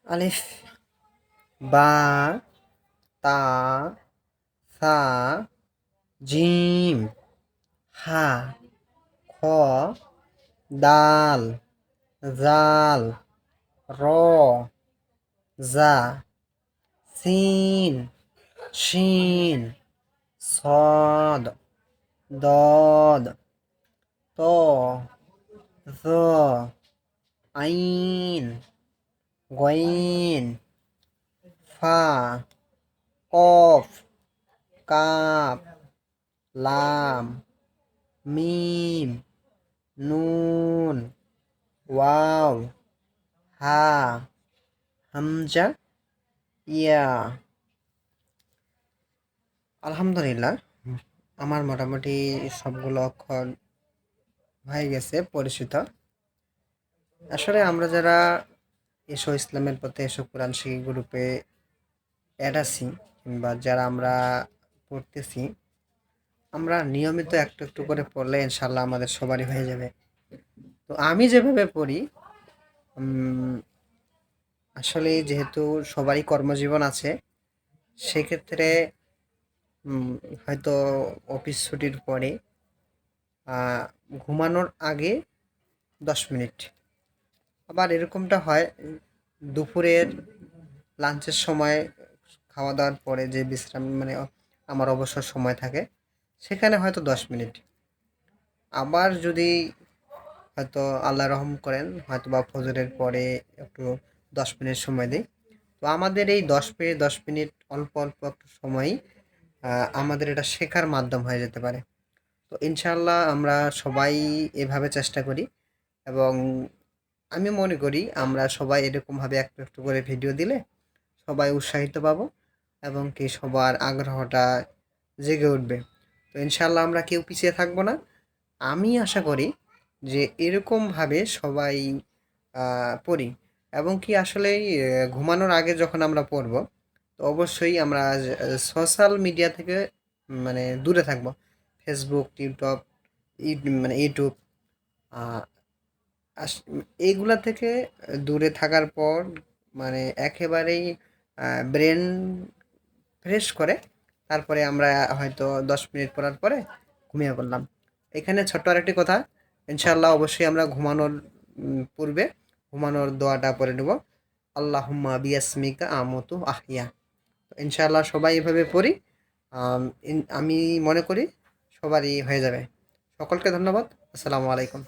আলিফ, বা, তা, সা, জিম, হা, খ, দাল, জাল, র, জা, সিন, শিন, صاد ضاد ط ظ عين غين ফা কফ কাপ লাম মিম নুন ওয়াও হা হামজা ইয়া। আলহামদুলিল্লাহ, আমার মোটামুটি সবগুলো অক্ষর হয়ে গেছে পরিচিত। আসলে আমরা যারা এসো ইসলামের পথে এসো কোরআন শিখি গ্রুপে অ্যাড আছি, কিংবা যারা আমরা পড়তেছি, আমরা নিয়মিত একটু একটু করে পড়লে ইনশাল্লাহ আমাদের সবারই হয়ে যাবে। তো আমি যেভাবে পড়ি, আসলে যেহেতু সবারই কর্মজীবন আছে, সেক্ষেত্রে হয়তো অফিস ছুটির পরে ঘুমানোর আগে 10 মিনিট, আবার এরকমটা হয় দুপুরের লাঞ্চের সময়, খাওয়া দাওয়ার পরে যে বিশ্রাম মানে আমার অবসর সময় থাকে, সেখানে হয়তো 10 মিনিট। আবার যদি হয়তো আল্লাহ রহম করেন, হয়তো বা ফজরের পরে একটু 10 মিনিট সময় দিই। তো আমাদের এই 10 মিনিট 10 মিনিট অল্প অল্প একটু সময়ই আমাদের এটা শেখার মাধ্যম হয়ে যেতে পারে। তো ইনশাআল্লাহ আমরা সবাই এভাবে চেষ্টা করি, এবং আমি মনে করি আমরা সবাই এরকমভাবে একটু একটু করে ভিডিও দিলে সবাই উৎসাহিত পাবো, এবং কি সবার আগ্রহটা জেগে উঠবে। তো ইনশাআল্লাহ আমরা কেউ পিছিয়ে থাকবো না। আমি আশা করি যে এরকমভাবে সবাই পড়ি, এবং কি আসলেই ঘুমানোর আগে যখন আমরা পড়ব, তো অবশ্যই আমরা সোশ্যাল মিডিয়া থেকে মানে দূরে থাকবো। ফেসবুক, টিকটক, মানে ইউটিউব, আহ, এইগুলা থেকে দূরে থাকার পর মানে একেবারেই ব্রেন ফ্রেশ করে তারপরে আমরা হয়তো 10 মিনিট পড়ার পরে ঘুমিয়ে পড়লাম। এখানে ছোট্ট আরেকটি কথা, ইনশাআল্লাহ অবশ্যই আমরা ঘুমানোর পূর্বে ঘুমানোর দোয়াটা পড়ে নেব, আল্লাহুম্মা বিয়াসমিকা আমতু আহিয়া। তো ইনশাআল্লাহ সবাই এভাবে পড়ি। আমি মনে করি সবারই হয়ে যাবে। সকলকে ধন্যবাদ। আসসালামু আলাইকুম।